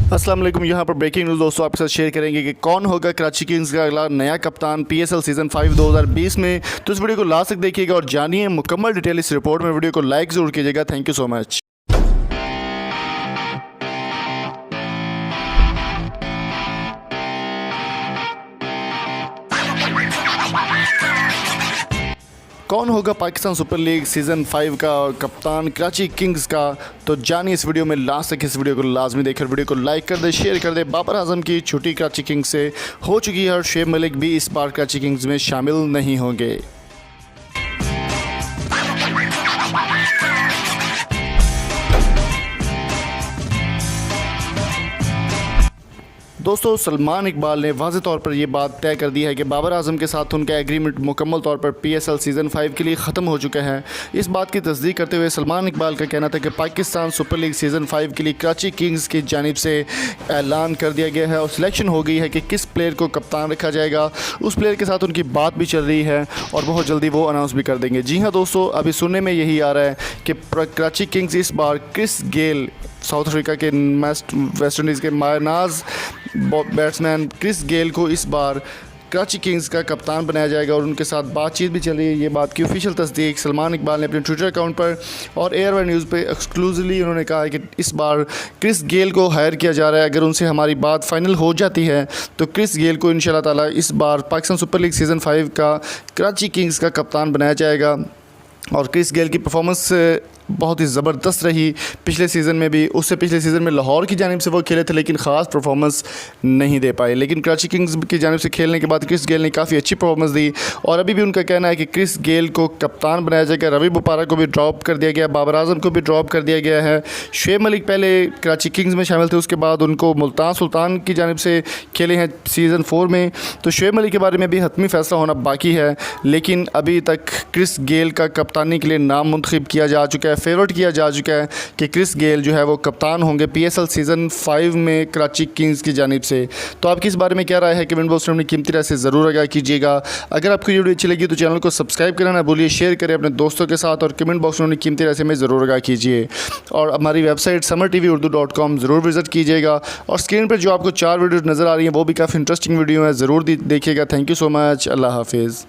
अस्सलाम वालेकुम। यहाँ पर ब्रेकिंग न्यूज़ दोस्तों आपके साथ शेयर करेंगे कि कौन होगा कराची किंग्स का अगला नया कप्तान पीएसएल सीज़न 5 2020 में। तो इस वीडियो को लास्ट तक देखिएगा और जानिए मुकम्मल डिटेल इस रिपोर्ट में। वीडियो को लाइक ज़रूर कीजिएगा। Thank you so much. कौन होगा पाकिस्तान सुपर लीग सीज़न 5 का कप्तान कराची किंग्स का, तो जानिए इस वीडियो में लास्ट तक। इस वीडियो को लाजमी देखकर वीडियो को लाइक कर दे, शेयर कर दे। बाबर आजम की छुट्टी कराची किंग्स से हो चुकी है और शुएब मलिक भी इस बार कराची किंग्स में शामिल नहीं होंगे। दोस्तों सलमान इकबाल ने वाज़ेह तौर पर यह बात तय कर दी है कि बाबर आजम के साथ उनका एग्रीमेंट मुकम्मल तौर पर पीएसएल सीज़न 5 के लिए ख़त्म हो चुका है। इस बात की तस्दीक करते हुए सलमान इकबाल का कहना था कि पाकिस्तान सुपर लीग सीज़न 5 के लिए कराची किंग्स की जानिब से ऐलान कर दिया गया है और सिलेक्शन हो गई है कि किस प्लेयर को कप्तान रखा जाएगा। उस प्लेयर के साथ उनकी बात भी चल रही है और बहुत जल्दी वो अनाउंस भी कर देंगे। जी हाँ दोस्तों, अभी सुनने में यही आ रहा है कि कराची किंग्स इस बार क्रिस गेल, साउथ अफ्रीका के वेस्ट इंडीज़ के मायनाज बैट्समैन क्रिस गेल को इस बार कराची किंग्स का कप्तान बनाया जाएगा और उनके साथ बातचीत भी चल रही है। ये बात की ऑफिशियल तस्दीक सलमान इकबाल ने अपने ट्विटर अकाउंट पर और एयरवाई न्यूज़ पे एक्सक्लूसिवली उन्होंने कहा है कि इस बार क्रिस गेल को हायर किया जा रहा है। अगर उनसे हमारी बात फाइनल हो जाती है तो क्रिस गेल को इंशाल्लाह ताला इस बार पाकिस्तान सुपर लीग सीज़न 5 का कराची किंग्स का कप्तान बनाया जाएगा। और क्रिस गेल की परफॉर्मेंस बहुत ही ज़बरदस्त रही पिछले सीज़न में भी। उससे पिछले सीज़न में लाहौर की जानिब से वो खेले थे लेकिन ख़ास परफॉर्मेंस नहीं दे पाए, लेकिन कराची किंग्स की जानिब से खेलने के बाद क्रिस गेल ने काफ़ी अच्छी परफॉर्मेंस दी और अभी भी उनका कहना है कि क्रिस गेल को कप्तान बनाया जाएगा। रवि बुपारा को भी ड्रॉप कर दिया गया, बाबर आजम को भी ड्रॉप कर दिया गया है। शुएब मलिक पहले कराची किंग्स में शामिल थे, उसके बाद उनको मुल्तान सुल्तान की जानिब से खेले हैं सीज़न 4 में। तो शुएब मलिक के बारे में भी हतमी फ़ैसला होना बाकी है, लेकिन अभी तक क्रिस गेल का कप्तानी के लिए नाम मुंतखब किया जा चुका है, फेवरेट किया जा चुका है कि क्रिस गेल जो है वो कप्तान होंगे पीएसएल सीज़न 5 में कराची किंग्स की जानिब से। तो आपकी इस बारे में क्या राय है कमेंट बॉक्स में अपनी कीमती राय से ज़रूर आगाह कीजिएगा। अगर आपको ये वीडियो अच्छी लगी तो चैनल को सब्सक्राइब करना ना भूलिए, शेयर करें अपने दोस्तों के साथ और कमेंट बॉक्स में अपनी कीमती राय से हमें ज़रूर आगाह कीजिए। और हमारी वेबसाइट summertvurdu.com ज़रूर विज़िट कीजिएगा और स्क्रीन पर जो आपको 4 वीडियोज़ नज़र आ रही हैं वो भी काफ़ी इंटरेस्टिंग वीडियो है, ज़रूर देखिएगा। Thank you so much. Allah हाफिज़।